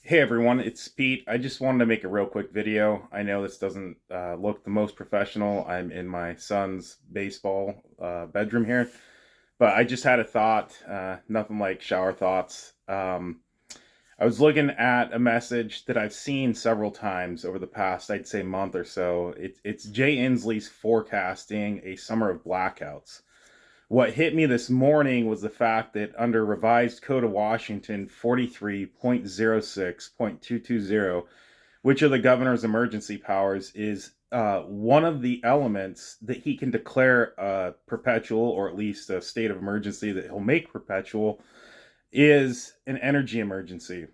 Hey everyone, it's Pete. I just wanted to make a real quick video. I know this doesn't look the most professional. I'm in my son's baseball bedroom here, but I just had a thought, nothing like shower thoughts. I was looking at a message that I've seen several times over the past, I'd say, month or so. It's Jay Inslee's forecasting a summer of blackouts. What hit me this morning was the fact that under revised Code of Washington 43.06.220, which are the governor's emergency powers, is one of the elements that he can declare a perpetual, or at least a state of emergency that he'll make perpetual, is an energy emergency.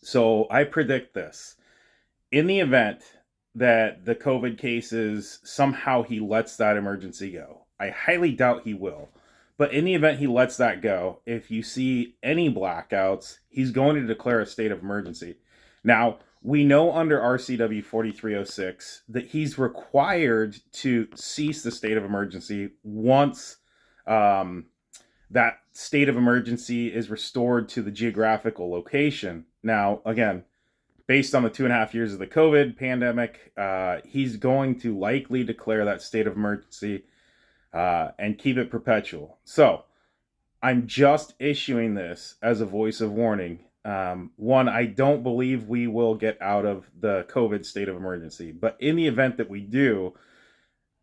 So I predict this. In the event that the COVID cases somehow he lets that emergency go, I highly doubt he will. But in the event he lets that go, if you see any blackouts, he's going to declare a state of emergency. Now, we know under RCW 4306 that he's required to cease the state of emergency once that state of emergency is restored to the geographical location. Now, again, based on the 2.5 years of the COVID pandemic, he's going to likely declare that state of emergency and keep it perpetual. So I'm just issuing this as a voice of warning. One, I don't believe we will get out of the COVID state of emergency, but in the event that we do,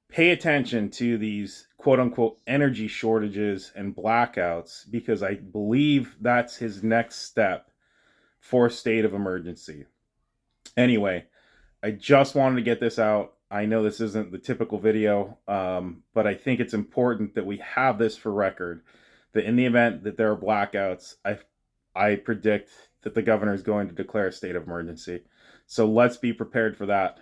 pay attention to these quote unquote energy shortages and blackouts, because I believe that's his next step for state of emergency. Anyway, I just wanted to get this out. I know this isn't the typical video, but I think it's important that we have this for record. That in the event that there are blackouts, I predict that the governor is going to declare a state of emergency. So let's be prepared for that.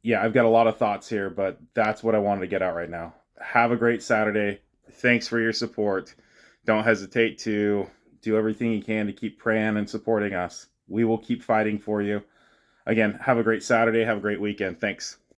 Yeah, I've got a lot of thoughts here, but that's what I wanted to get out right now. Have a great Saturday. Thanks for your support. Don't hesitate to do everything you can to keep praying and supporting us. We will keep fighting for you. Again, have a great Saturday. Have a great weekend. Thanks.